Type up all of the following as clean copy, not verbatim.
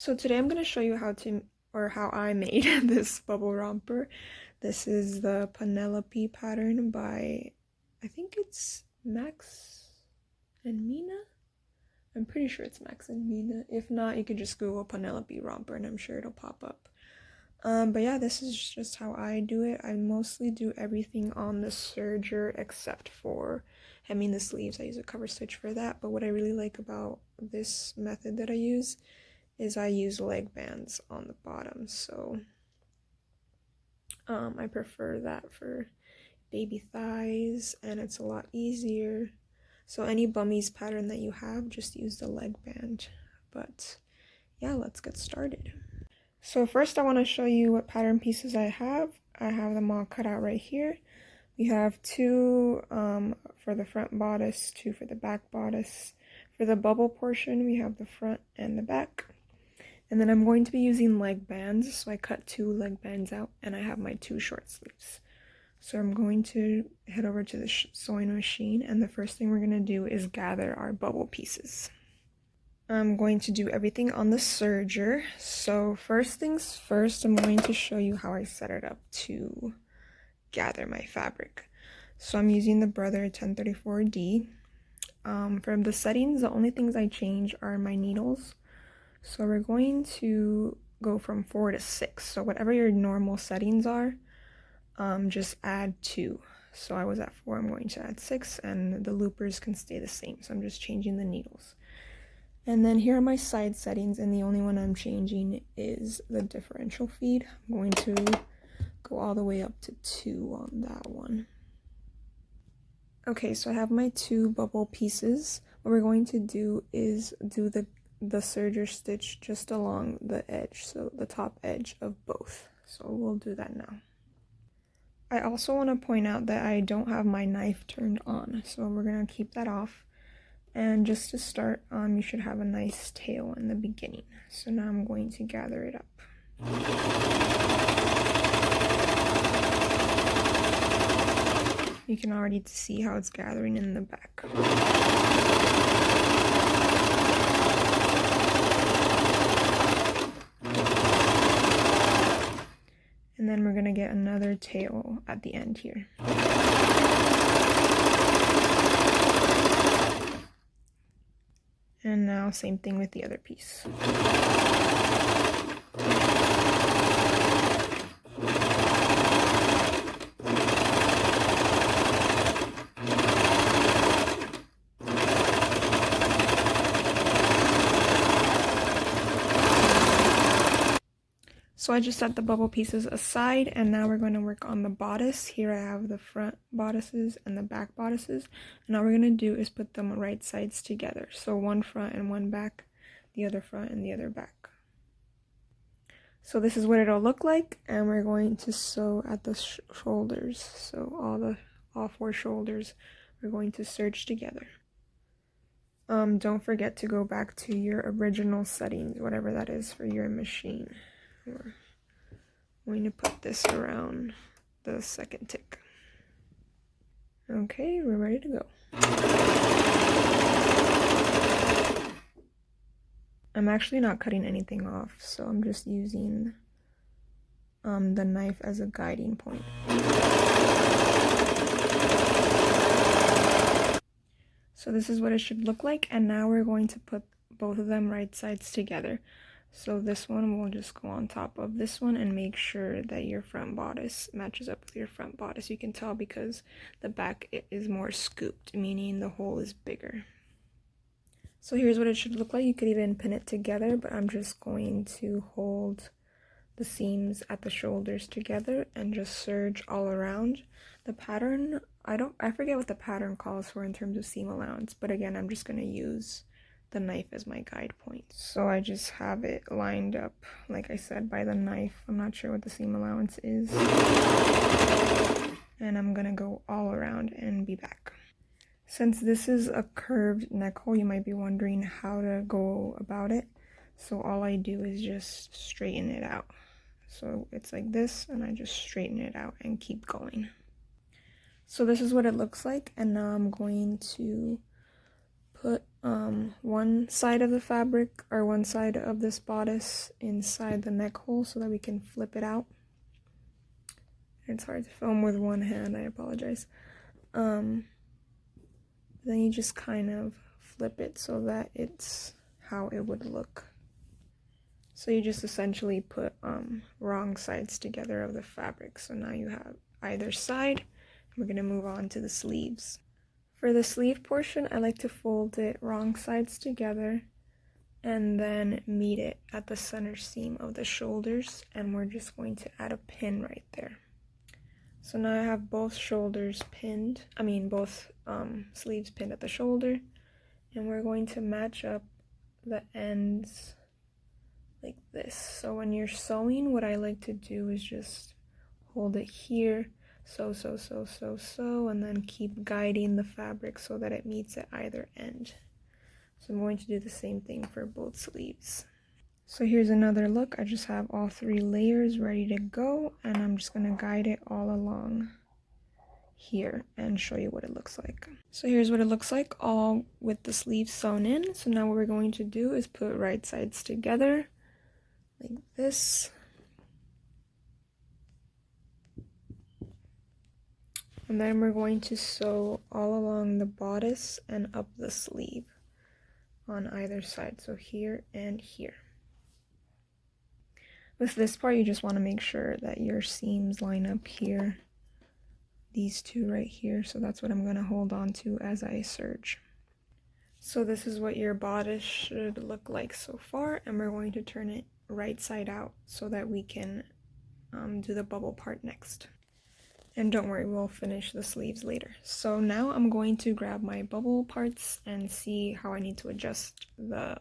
So today I'm going to show you how I made this bubble romper. This is the Penelope pattern by, I think it's Max and Mina? I'm pretty sure it's Max and Mina. If not, you could just Google Penelope romper and I'm sure it'll pop up. But yeah, this is just how I do it. I mostly do everything on the serger except for hemming the sleeves. I use a cover stitch for that. But what I really like about this method that I use is I use leg bands on the bottom, so I prefer that for baby thighs, and it's a lot easier. So any bummies pattern that you have, just use the leg band. But yeah, let's get started. So first I want to show you what pattern pieces I have. I have them all cut out right here. We have two for the front bodice, two for the back bodice. For the bubble portion, we have the front and the back. And then I'm going to be using leg bands, so I cut two leg bands out, and I have my two short sleeves. So I'm going to head over to the sewing machine, and the first thing we're going to do is gather our bubble pieces. I'm going to do everything on the serger. So first things first, I'm going to show you how I set it up to gather my fabric. So I'm using the Brother 1034D. For the settings, the only things I change are my needles. So we're going to go from 4 to 6. So whatever your normal settings are, just add 2. So I was at 4, I'm going to add 6, and the loopers can stay the same. So I'm just changing the needles. And then here are my side settings, and the only one I'm changing is the differential feed. I'm going to go all the way up to 2 on that one. Okay, so I have my 2 bubble pieces. What we're going to do is do the serger stitch just along the edge, so the top edge of both. So we'll do that now. I also want to point out that I don't have my knife turned on, so we're going to keep that off. And just to start, you should have a nice tail in the beginning. So now I'm going to gather it up. You can already see how it's gathering in the back. And then we're going to get another tail at the end here. And now same thing with the other piece. So I just set the bubble pieces aside, and now we're going to work on the bodice. Here I have the front bodices and the back bodices. And all we're going to do is put them right sides together. So one front and one back, the other front and the other back. So this is what it'll look like, and we're going to sew at the shoulders. So all 4 shoulders we're going to serge together. Don't forget to go back to your original settings, whatever that is for your machine. We're going to put this around the second tick. Okay, we're ready to go. I'm actually not cutting anything off, so I'm just using the knife as a guiding point. So this is what it should look like, and now we're going to put both of them right sides together. So this one will just go on top of this one, and make sure that your front bodice matches up with your front bodice. You can tell because the back is more scooped, meaning the hole is bigger. So here's what it should look like. You could even pin it together, but I'm just going to hold the seams at the shoulders together and just serge all around. The pattern, I forget what the pattern calls for in terms of seam allowance, but again, I'm just going to use the knife as my guide point. So I just have it lined up, like I said, by the knife. I'm not sure what the seam allowance is. And I'm gonna go all around and be back. Since this is a curved neck hole, you might be wondering how to go about it. So all I do is just straighten it out. So it's like this, and I just straighten it out and keep going. So this is what it looks like, and now I'm going to put one side of the fabric or one side of this bodice inside the neck hole so that we can flip it out. It's hard to film with one hand, I apologize. Then you just kind of flip it so that it's how it would look. So you just essentially put wrong sides together of the fabric. So now you have either side. We're going to move on to the sleeves. For the sleeve portion, I like to fold it wrong sides together and then meet it at the center seam of the shoulders, and we're just going to add a pin right there. So now I have both shoulders pinned, both sleeves pinned at the shoulder, and we're going to match up the ends like this. So when you're sewing, what I like to do is just hold it here, so, and then keep guiding the fabric so that it meets at either end. So I'm going to do the same thing for both sleeves. So here's another look. I just have all 3 layers ready to go, and I'm just going to guide it all along here and show you what it looks like. So here's what it looks like all with the sleeves sewn in. So now what we're going to do is put right sides together like this. And then we're going to sew all along the bodice and up the sleeve on either side. So here and here. With this part, you just want to make sure that your seams line up here, these two right here. So that's what I'm going to hold on to as I serge. So this is what your bodice should look like so far, and we're going to turn it right side out so that we can do the bubble part next. And don't worry, we'll finish the sleeves later. So now I'm going to grab my bubble parts and see how I need to adjust the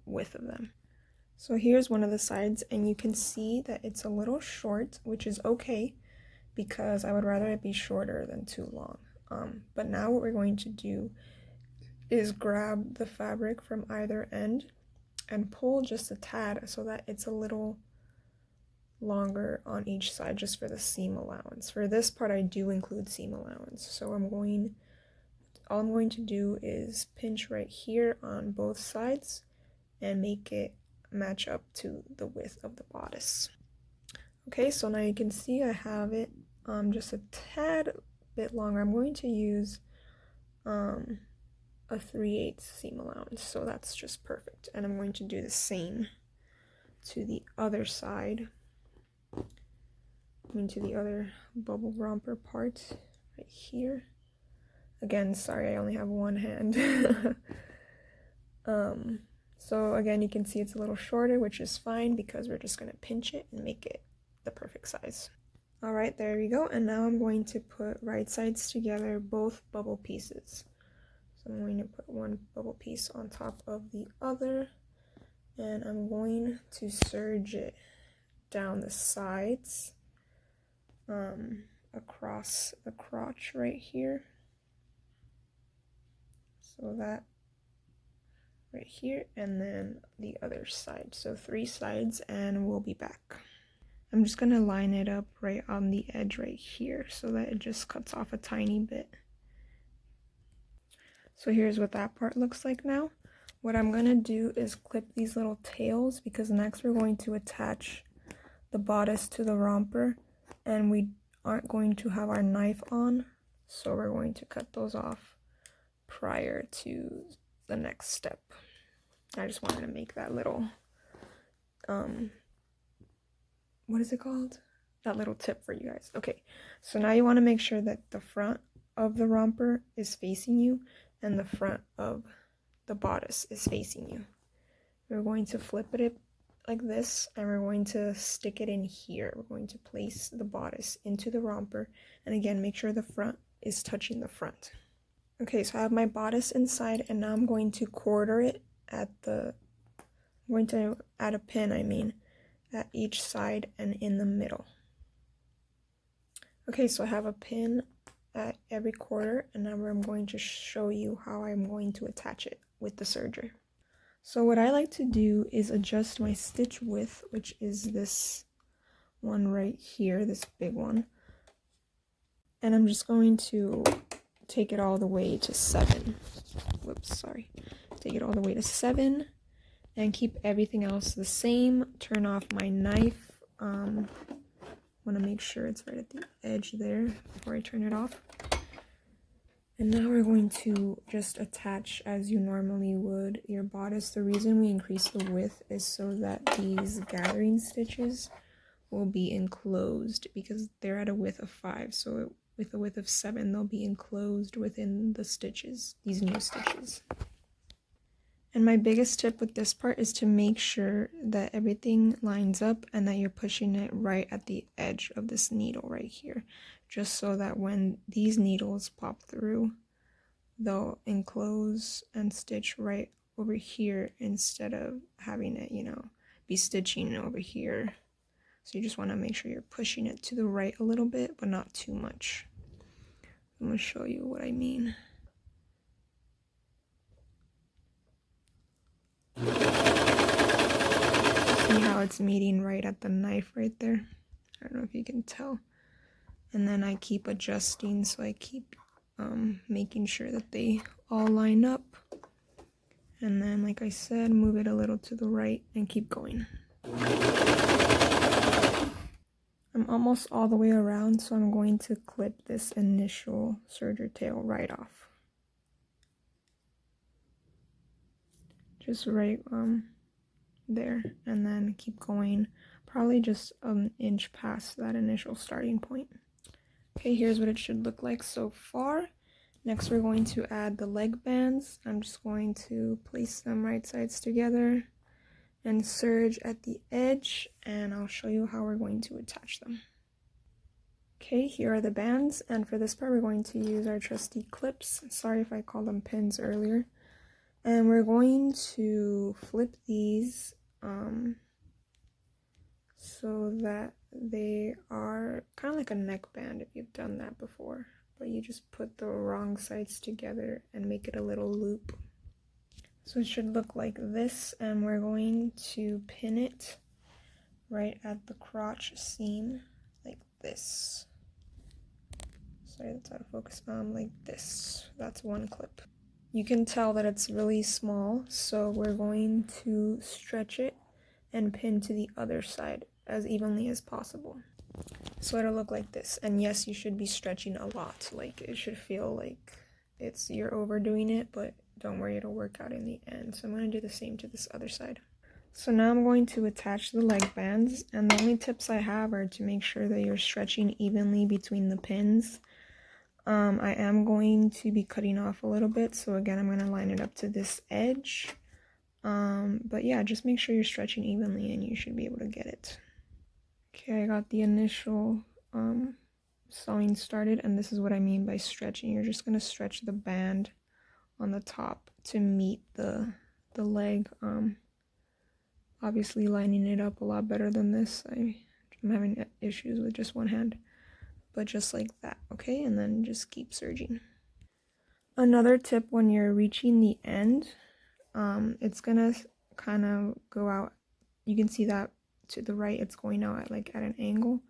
width of them. So here's one of the sides, and you can see that it's a little short, which is okay because I would rather it be shorter than too long. But now what we're going to do is grab the fabric from either end and pull just a tad so that it's a little longer on each side, just for the seam allowance. For this part, I do include seam allowance. So all I'm going to do is pinch right here on both sides and make it match up to the width of the bodice. Okay, so now you can see I have it just a tad bit longer. I'm going to use a 3/8 seam allowance, so that's just perfect. And I'm going to do the same to the other side. To the other bubble romper part right here. Again, sorry, I only have one hand. So again, you can see it's a little shorter, which is fine because we're just going to pinch it and make it the perfect size. All right, there we go. And now I'm going to put right sides together, both bubble pieces. So I'm going to put one bubble piece on top of the other, and I'm going to serge it down the sides, across the crotch right here. So that right here, and then the other side. So 3 sides, and we'll be back. I'm just going to line it up right on the edge right here so that it just cuts off a tiny bit. So here's what that part looks like now. What I'm going to do is clip these little tails, because next we're going to attach the bodice to the romper, and we aren't going to have our knife on, so we're going to cut those off prior to the next step. I just wanted to make that little what is it called? That little tip for you guys. Okay, so now you want to make sure that the front of the romper is facing you and the front of the bodice is facing you. We're going to flip it like this, and we're going to stick it in here. We're going to place the bodice into the romper, and again, make sure the front is touching the front. Okay, so I have my bodice inside, and now I'm going to quarter it at the, I'm going to add a pin, at each side and in the middle. Okay, so I have a pin at every quarter, and now I'm going to show you how I'm going to attach it with the serger. So what I like to do is adjust my stitch width, which is this one right here, this big one. And I'm just going to take it all the way to 7. Whoops, sorry. take it all the way to 7 and keep everything else the same. Turn off my knife. Want to make sure it's right at the edge there before I turn it off. And now we're going to just attach as you normally would your bodice. The reason we increase the width is so that these gathering stitches will be enclosed, because they're at a width of 5. So with a width of 7, they'll be enclosed within the stitches, these new stitches. And my biggest tip with this part is to make sure that everything lines up and that you're pushing it right at the edge of this needle right here, just so that when these needles pop through, they'll enclose and stitch right over here instead of having it, you know, be stitching over here. So you just want to make sure you're pushing it to the right a little bit, but not too much. I'm going to show you what I mean. See how it's meeting right at the knife right there? I don't know if you can tell. And then I keep adjusting, so I keep making sure that they all line up. And then, like I said, move it a little to the right and keep going. I'm almost all the way around, so I'm going to clip this initial serger tail right off. Just right there, and then keep going, probably just an inch past that initial starting point. Okay, here's what it should look like so far. Next, we're going to add the leg bands. I'm just going to place them right sides together and serge at the edge, and I'll show you how we're going to attach them. Okay, here are the bands, and for this part we're going to use our trusty clips. Sorry if I called them pins earlier. And we're going to flip these so that they are kind of like a neckband, if you've done that before, but you just put the wrong sides together and make it a little loop. So it should look like this, and we're going to pin it right at the crotch seam like this. Sorry, that's out of focus. Like this. That's one clip. You can tell that it's really small, so we're going to stretch it and pin to the other side as evenly as possible. So it'll look like this. And yes, you should be stretching a lot. Like, it should feel like you're overdoing it, but don't worry, it'll work out in the end. So I'm going to do the same to this other side. So now I'm going to attach the leg bands, and the only tips I have are to make sure that you're stretching evenly between the pins. I am going to be cutting off a little bit, so again I'm going to line it up to this edge. But yeah, just make sure you're stretching evenly and you should be able to get it. Okay, I got the initial sewing started, and this is what I mean by stretching. You're just going to stretch the band on the top to meet the leg. Obviously lining it up a lot better than this. I'm having issues with just one hand. But just like that, okay? And then just keep serging. Another tip when you're reaching the end, it's gonna kind of go out. You can see that to the right, it's going out at an angle.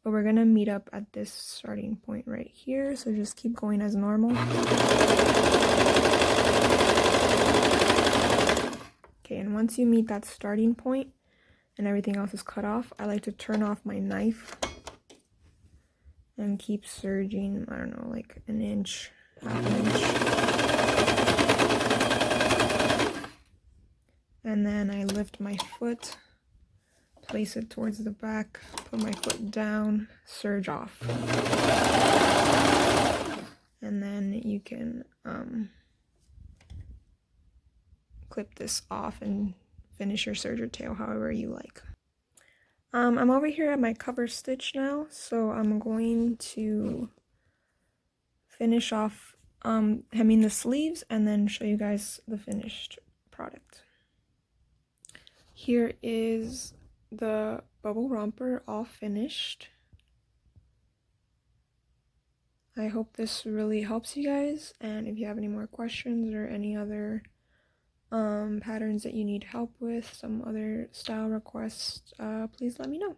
But we're gonna meet up at this starting point right here. So just keep going as normal. Okay, and once you meet that starting point and everything else is cut off, I like to turn off my knife and keep serging, I don't know, like an inch, half an inch. And then I lift my foot, place it towards the back, put my foot down, serge off. And then you can clip this off and finish your serger tail however you like. I'm over here at my cover stitch now, so I'm going to finish off hemming the sleeves and then show you guys the finished product. Here is the bubble romper all finished. I hope this really helps you guys, and if you have any more questions or any other patterns that you need help with, some other style requests, please let me know.